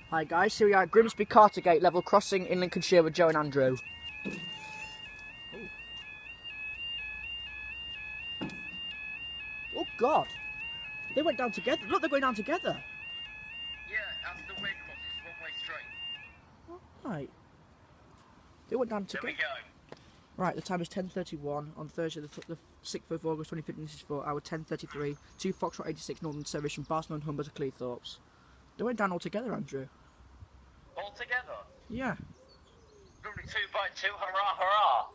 Hi guys, here we are at Grimsby Cartergate level crossing in Lincolnshire with Joe and Andrew. Oh God! They went down together. Look, they're going down together. Yeah, after the way cross, it's one-way straight. Right. They went down together. There we go. Right, the time is 10:31 on Thursday, the 6th of August 2015. This is for hour 10:33. 2 Foxtrot 86 Northern Service from Barcelona and Humber to Cleethorpes. They went down all together, Andrew. All together? Yeah. Only 2 by 2, hurrah, hurrah!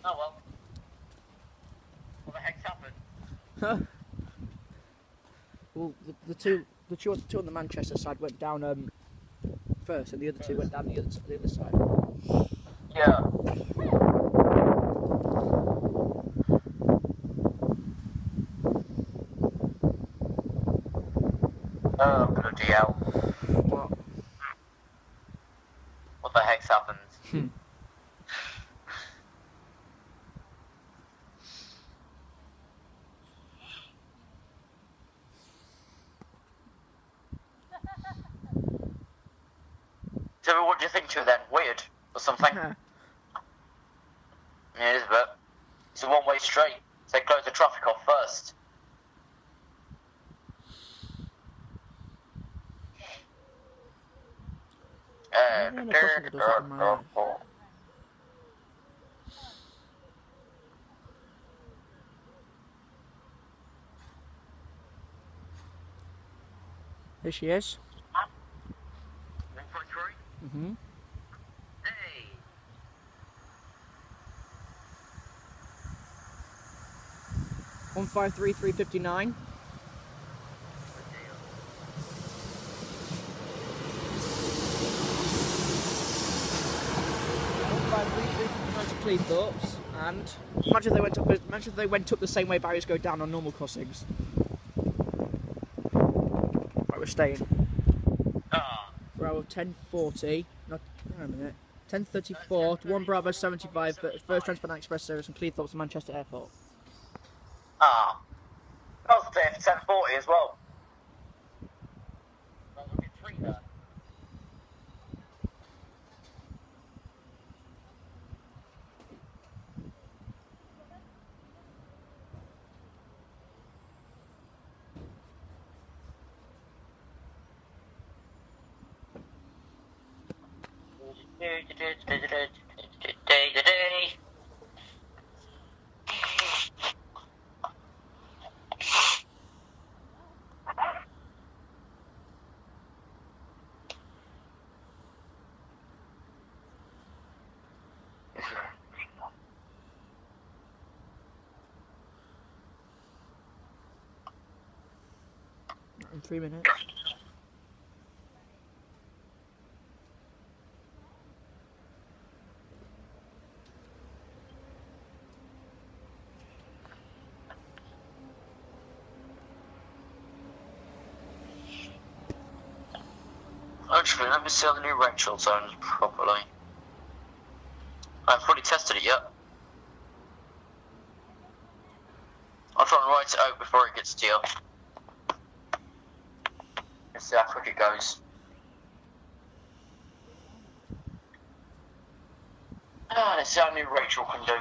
Oh well. What the heck's happened? Huh? Well, the two on the Manchester side went down first, and the other two went down the other side. Yeah. Oh, bloody hell. What? What the heck's happened? So what do you think to it then? Weird? Or something? Yeah. Yeah, it is a bit. It's a one-way straight. So they close the traffic off first. Here she is. 1.3? Mm-hmm. Hey! 153,359. To Cleethorpes, and imagine if they went up the same way barriers go down on normal crossings. Right, we're staying. For our 10:40, not hang on a minute, 10:34 to 1 Bravo 75 first Transpacific Express service from Cleethorpes to Manchester Airport. Ah. That was there for 10:40 as well. Well, look at 3 there. In 3 minutes. Actually, let me see the new Rachel zones properly. I haven't fully tested it yet. I'll try and write it out before it gets to you. Let's see how quick it goes. Let's see how new Rachel can do.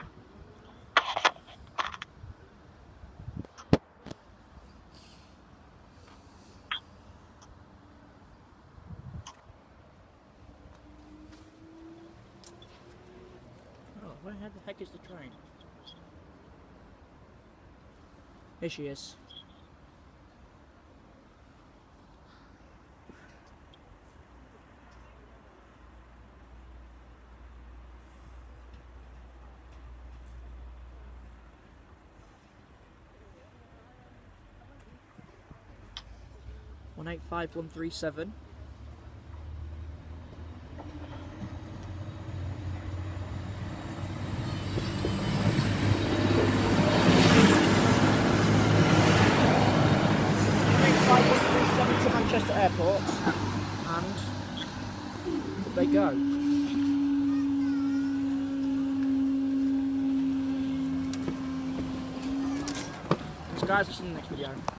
Oh, where the heck is the train? Here she is. One 185,137. To Manchester Airport, and they go. So guys, we'll see you in the next video.